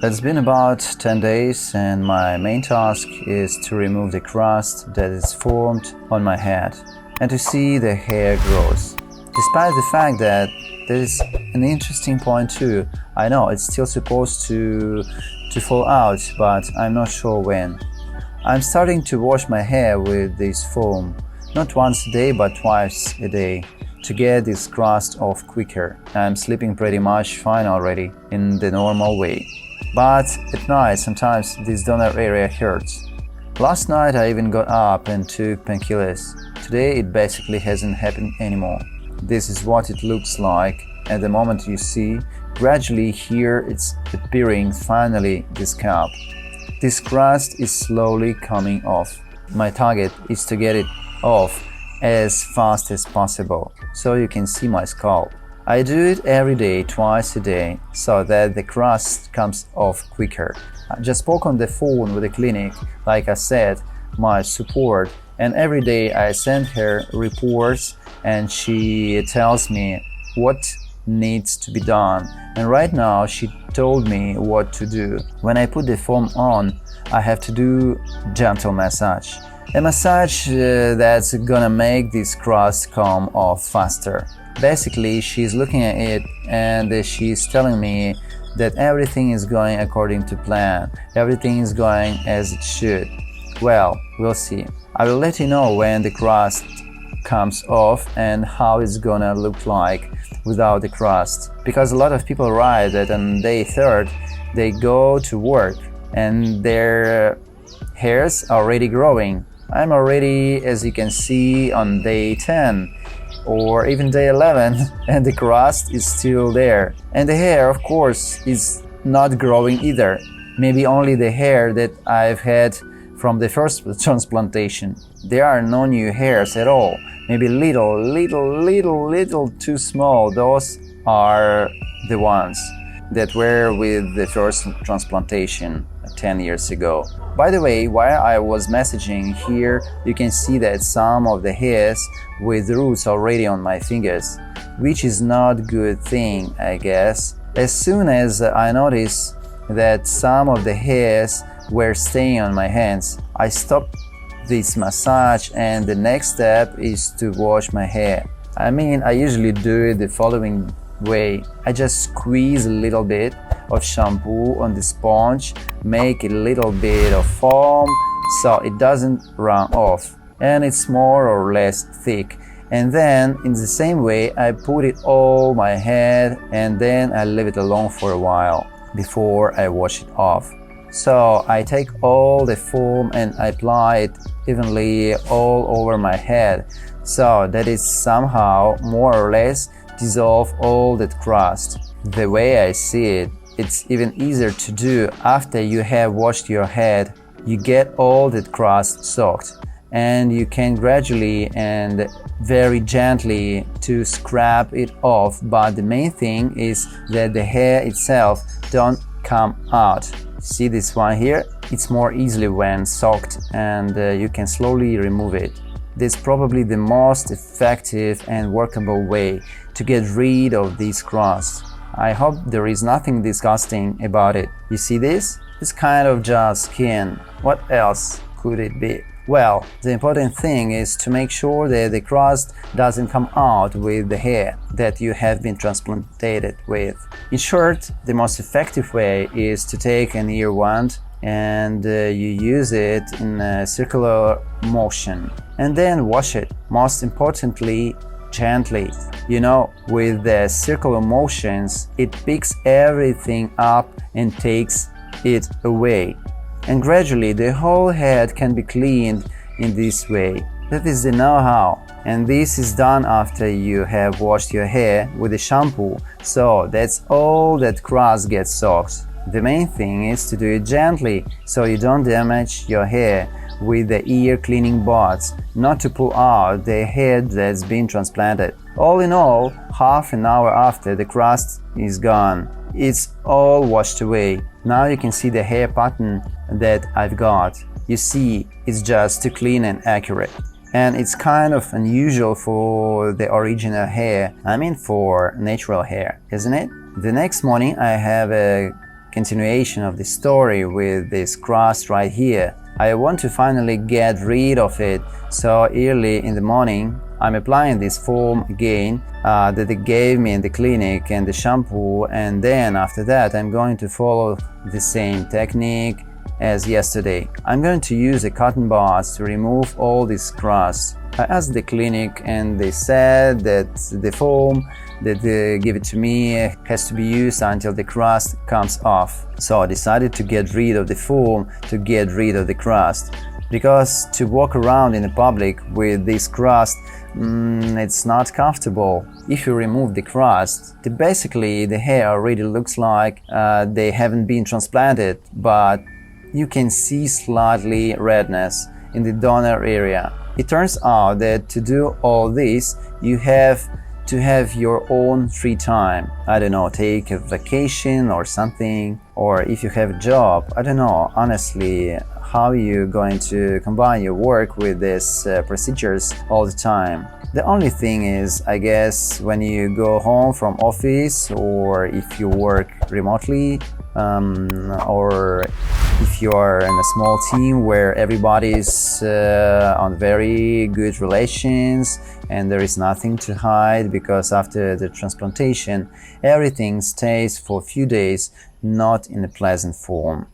It's been about 10 days and my main task is to remove the crust that is formed on my head and to see the hair grows. Despite the fact that there is an interesting point too, I know it's still supposed to fall out, but I'm not sure when. I'm starting to wash my hair with this foam, not once a day but twice a day, to get this crust off quicker. I'm sleeping pretty much fine already, in the normal way. But at night sometimes this donor area hurts. Last night I even got up and took painkillers. Today it basically hasn't happened anymore. This is what it looks like at the moment. You see, gradually here it's appearing finally the scalp. This crust is slowly coming off. My target is to get it off as fast as possible, so you can see my scalp. I do it every day, twice a day, so that the crust comes off quicker. I just spoke on the phone with the clinic, like I said, my support, and every day I send her reports and she tells me what needs to be done. And right now she told me what to do. When I put the foam on, I have to do gentle massage. A massage that's gonna make this crust come off faster. Basically, she's looking at it and she's telling me that everything is going according to plan. Everything is going as it should. Well, we'll see. I will let you know when the crust comes off and how it's gonna look like without the crust. Because a lot of people write that on day 3rd they go to work and their hairs are already growing. I'm already, as you can see, on day 10 or even day 11 and the crust is still there. And the hair, of course, is not growing either. Maybe only the hair that I've had from the first transplantation. There are no new hairs at all. Maybe little too small. Those are the ones that were with the first transplantation 10 years ago. By the way, while I was messaging here, you can see that some of the hairs with roots already on my fingers, which is not a good thing, I guess. As soon as I noticed that some of the hairs were staying on my hands, I stopped this massage and the next step is to wash my hair. I usually do it the following way. I just squeeze a little bit of shampoo on the sponge, make a little bit of foam so it doesn't run off and it's more or less thick. And then in the same way I put it all my head and then I leave it alone for a while before I wash it off. So I take all the foam and I apply it evenly all over my head so that it somehow more or less dissolve all that crust. The way I see it, it's even easier to do after you have washed your head. You get all that crust soaked and you can gradually and very gently to scrap it off, but the main thing is that the hair itself don't come out. See this one here? It's more easily when soaked and you can slowly remove it. This is probably the most effective and workable way to get rid of these crusts. I hope there is nothing disgusting about it. You see this? It's kind of just skin. What else could it be? Well, the important thing is to make sure that the crust doesn't come out with the hair that you have been transplanted with. In short, the most effective way is to take an ear wand and you use it in a circular motion and then wash it. Most importantly, gently. You know, with the circular motions, it picks everything up and takes it away. And gradually the whole head can be cleaned in this way. That is the know-how. And this is done after you have washed your hair with the shampoo, so that's all that crust gets soaked. The main thing is to do it gently, so you don't damage your hair with the ear cleaning bots, not to pull out the hair that's been transplanted. All in all, half an hour after the crust is gone, it's all washed away. Now you can see the hair pattern that I've got. You see, it's just too clean and accurate. And it's kind of unusual for the original hair, for natural hair, isn't it? The next morning I have a continuation of the story with this crust right here. I want to finally get rid of it, so early in the morning I'm applying this foam again that they gave me in the clinic and the shampoo, and then after that I'm going to follow the same technique as yesterday. I'm going to use a cotton buds to remove all this crust. I asked the clinic and they said that the foam that they give it to me has to be used until the crust comes off. So I decided to get rid of the foam to get rid of the crust, because to walk around in the public with this crust, it's not comfortable. If you remove the crust, basically the hair already looks like they haven't been transplanted, but you can see slightly redness in the donor area. It turns out that to do all this, you have to have your own free time. I don't know, take a vacation or something, or if you have a job, I don't know, honestly, how are you going to combine your work with these procedures all the time? The only thing is, I guess, when you go home from office, or if you work remotely, or if you are in a small team where everybody is on very good relations and there is nothing to hide, because after the transplantation everything stays for a few days not in a pleasant form.